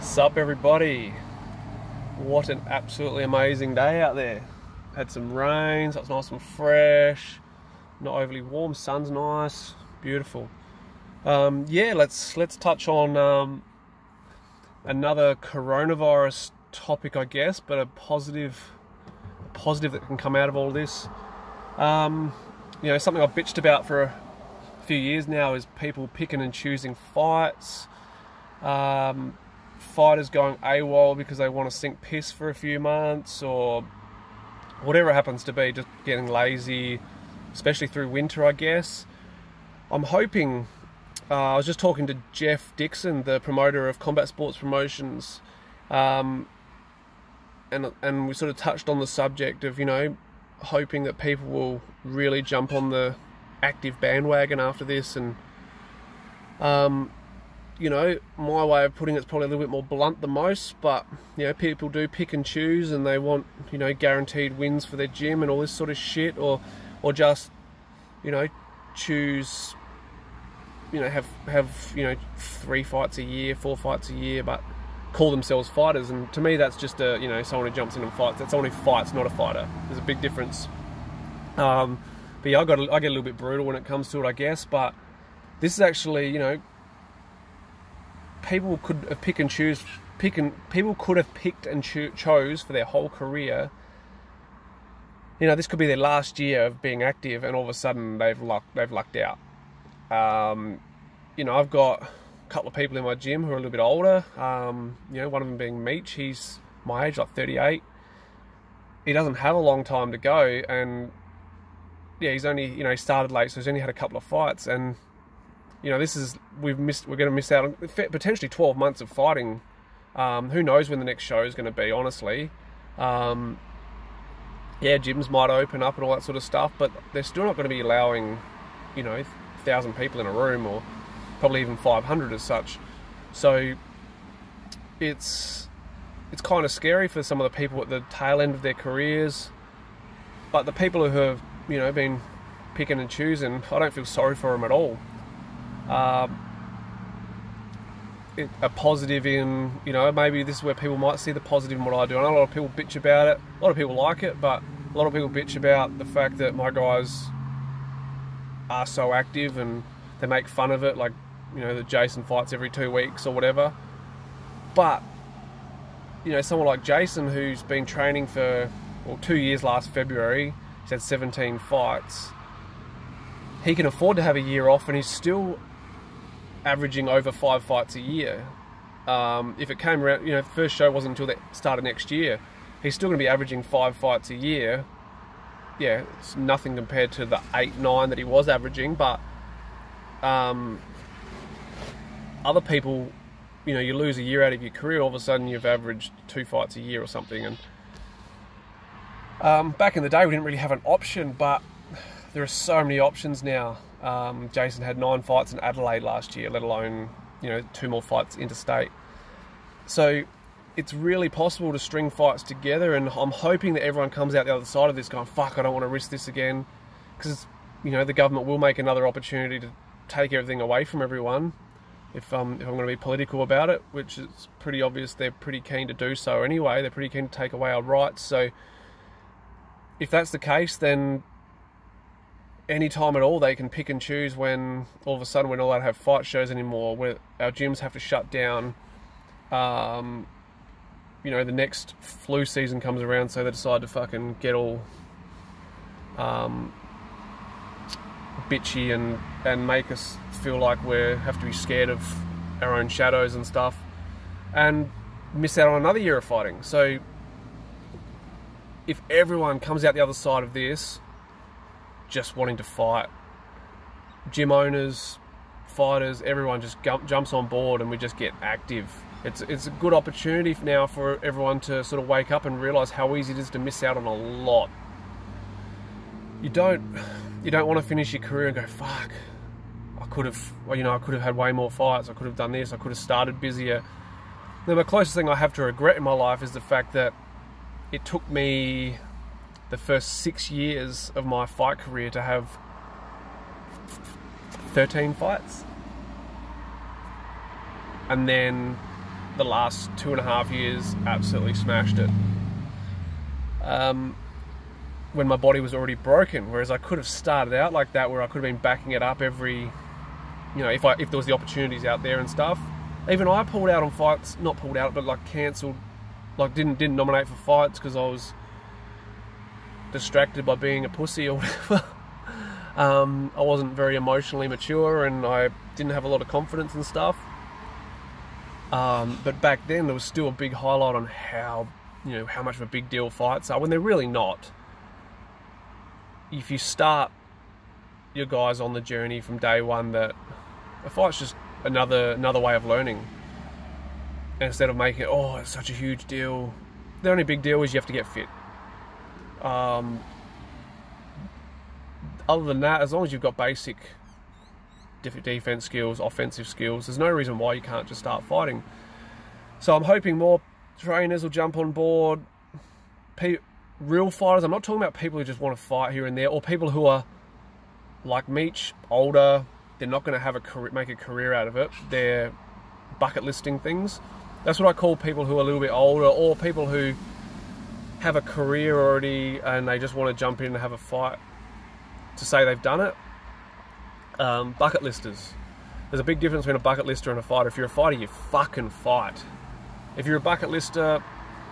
Sup everybody, what an absolutely amazing day out there. Had some rain, so it's nice and fresh, not overly warm, sun's nice, beautiful. Let's touch on another coronavirus topic, I guess, but a positive that can come out of all this. Something I've bitched about for a few years now is people picking and choosing fights. Fighters going AWOL because they want to sink piss for a few months, or whatever it happens to be, just getting lazy, especially through winter, I guess. I'm hoping, I was just talking to Jeff Dixon, the promoter of Combat Sports Promotions, and we sort of touched on the subject of, hoping that people will really jump on the active bandwagon after this. And my way of putting it's probably a little bit more blunt than most, but people do pick and choose, and they want guaranteed wins for their gym and all this sort of shit, or just choose have 3 fights a year, 4 fights a year, but call themselves fighters. And to me, that's just someone who jumps in and fights. That's someone who fights, not a fighter. There's a big difference. But yeah, I get a little bit brutal when it comes to it, I guess. But this is actually, people could have picked and chose for their whole career. This could be their last year of being active, and all of a sudden they've lucked out. I've got a couple of people in my gym who are a little bit older. One of them being Meech. He's my age, like 38. He doesn't have a long time to go, and he's only started late, so he's only had a couple of fights, and we're going to miss out on potentially 12 months of fighting. Who knows when the next show is going to be, honestly. Gyms might open up and all that sort of stuff, but they're still not going to be allowing 1,000 people in a room, or probably even 500 as such. So it's kind of scary for some of the people at the tail end of their careers. But the people who have been picking and choosing, I don't feel sorry for them at all. A positive in, maybe this is where people might see the positive in what I do. I know a lot of people bitch about it, a lot of people like it, but a lot of people bitch about the fact that my guys are so active, and they make fun of it, like, that Jason fights every 2 weeks or whatever. But, someone like Jason, who's been training for 2 years last February, he's had 17 fights. He can afford to have a year off, and he's still averaging over 5 fights a year. If it came around, the first show wasn't until the start of next year, he's still going to be averaging 5 fights a year. Yeah, it's nothing compared to the 8, 9 that he was averaging, but other people, you lose a year out of your career, all of a sudden you've averaged 2 fights a year or something. And back in the day, we didn't really have an option, but there are so many options now. Jason had 9 fights in Adelaide last year, let alone 2 more fights interstate. So it's really possible to string fights together, and I'm hoping that everyone comes out the other side of this going, fuck, I don't want to risk this again, because the government will make another opportunity to take everything away from everyone if I'm going to be political about it, which is pretty obvious they're pretty keen to do so anyway. They're pretty keen to take away our rights. So if that's the case, then any time at all they can pick and choose when all of a sudden we're not allowed to have fight shows anymore, where our gyms have to shut down. The next flu season comes around, so they decide to fucking get all bitchy and make us feel like we have to be scared of our own shadows and stuff, and miss out on another year of fighting. So if everyone comes out the other side of this just wanting to fight, gym owners, fighters, everyone just jumps on board, and we just get active. It's a good opportunity now for everyone to sort of wake up and realise how easy it is to miss out on a lot. You don't want to finish your career and go, fuck, I could have had way more fights, I could have done this, I could have started busier. Now, the closest thing I have to regret in my life is the fact that it took me the first 6 years of my fight career to have 13 fights. And then the last 2.5 years absolutely smashed it. When my body was already broken, whereas I could have started out like that, where I could have been backing it up every, if there was the opportunities out there and stuff. Even I pulled out on fights, not pulled out, but like cancelled, like didn't nominate for fights because I was distracted by being a pussy or whatever. I wasn't very emotionally mature and I didn't have a lot of confidence and stuff. But back then there was still a big highlight on how much of a big deal fights are, when they're really not. If you start your guys on the journey from day one, that a fight's just another way of learning. And instead of making it, it's such a huge deal, the only big deal is you have to get fit. Other than that, as long as you've got basic defense skills, offensive skills, there's no reason why you can't just start fighting. So I'm hoping more trainers will jump on board. Real fighters, I'm not talking about people who just want to fight here and there, or people who are like Meech, older, they're not going to make a career out of it. They're bucket listing things. That's what I call people who are a little bit older, or people who have a career already and they just want to jump in and have a fight to say they've done it. Bucket listers. There's a big difference between a bucket lister and a fighter. If you're a fighter, you fucking fight. If you're a bucket lister,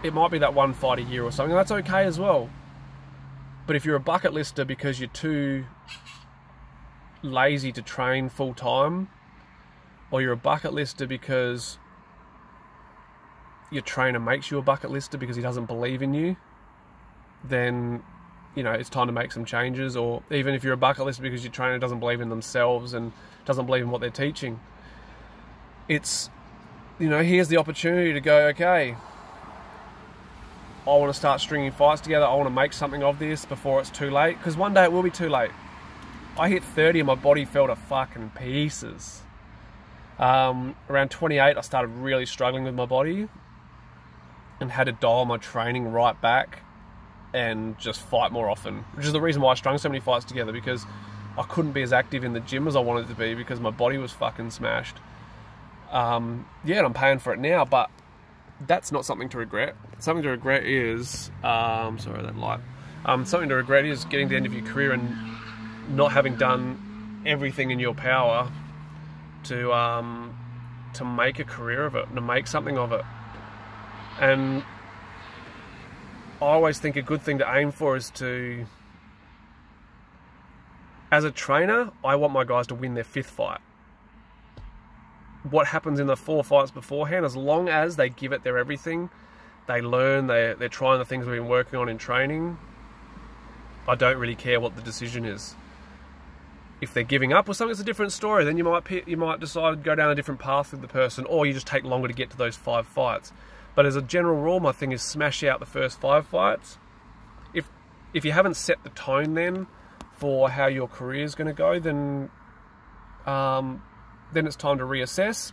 it might be that one fight a year or something, and that's okay as well. But if you're a bucket lister because you're too lazy to train full time, or you're a bucket lister because your trainer makes you a bucket lister because he doesn't believe in you, then it's time to make some changes. Or even if you're a bucket lister because your trainer doesn't believe in themselves and doesn't believe in what they're teaching, it's here's the opportunity to go, okay, I want to start stringing fights together. I want to make something of this before it's too late, because one day it will be too late. I hit 30 and my body fell to fucking pieces. Around 28, I started really struggling with my body and had to dial my training right back and just fight more often, which is the reason why I strung so many fights together, because I couldn't be as active in the gym as I wanted to be because my body was fucking smashed. And I'm paying for it now, but that's not something to regret. Something to regret is, sorry, that light. Something to regret is getting to the end of your career and not having done everything in your power to make a career of it, to make something of it. And I always think a good thing to aim for is to, as a trainer, I want my guys to win their 5th fight. What happens in the 4 fights beforehand, as long as they give it their everything, they learn, they're trying the things we've been working on in training, I don't really care what the decision is. If they're giving up or something, it's a different story. Then you might decide to go down a different path with the person, or you just take longer to get to those 5 fights. But as a general rule, my thing is smash out the first 5 fights. If you haven't set the tone then for how your career is going to go, then it's time to reassess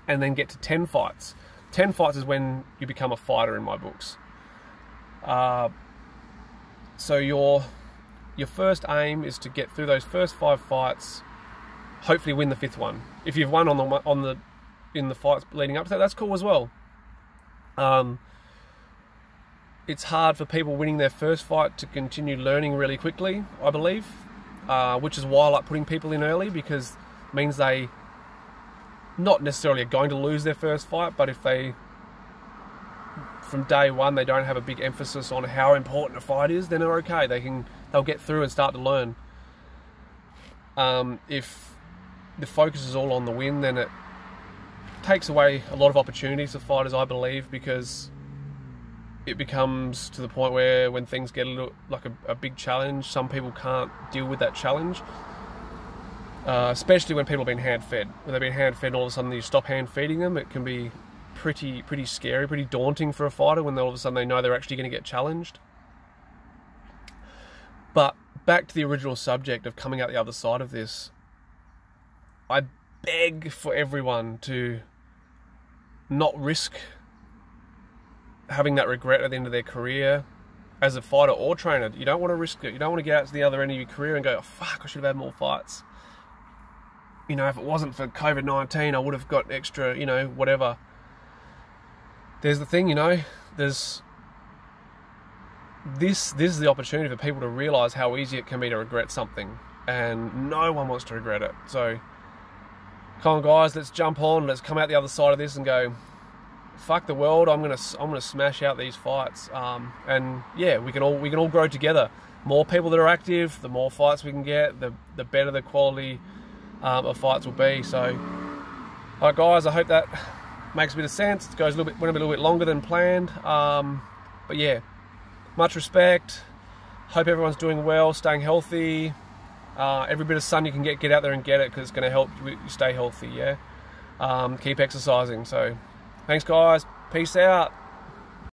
and then get to 10 fights. 10 fights is when you become a fighter in my books. So your first aim is to get through those first 5 fights, hopefully win the 5th one. If you've won in the fights leading up to that, that's cool as well. It's hard for people winning their first fight to continue learning really quickly, I believe, which is why I like putting people in early, because it means they not necessarily are going to lose their first fight, but if they, from day one, they don't have a big emphasis on how important a fight is, then they're okay. They'll get through and start to learn. If the focus is all on the win, then it takes away a lot of opportunities for fighters, I believe, because it becomes to the point where when things get a little like a big challenge, some people can't deal with that challenge. Especially when people have been hand-fed. When they've been hand-fed and all of a sudden you stop hand-feeding them, it can be pretty scary, pretty daunting for a fighter when all of a sudden they know they're actually going to get challenged. But back to the original subject of coming out the other side of this, I beg for everyone to not risk having that regret at the end of their career as a fighter or trainer. You don't want to risk it. You don't want to get out to the other end of your career and go, oh, fuck, I should have had more fights. If it wasn't for COVID-19, I would have got extra, whatever. there's the thing, you know, this is the opportunity for people to realise how easy it can be to regret something, and no one wants to regret it. So come on guys, let's jump on, let's come out the other side of this and go, fuck the world, I'm gonna smash out these fights. And yeah, we can all grow together. More people that are active, the more fights we can get, the better the quality of fights will be. So alright guys, I hope that makes a bit of sense. It went a little bit longer than planned, but yeah, much respect. Hope everyone's doing well, staying healthy. Every bit of sun you can get out there and get it, because it's going to help you stay healthy. Yeah, keep exercising. So thanks guys, peace out.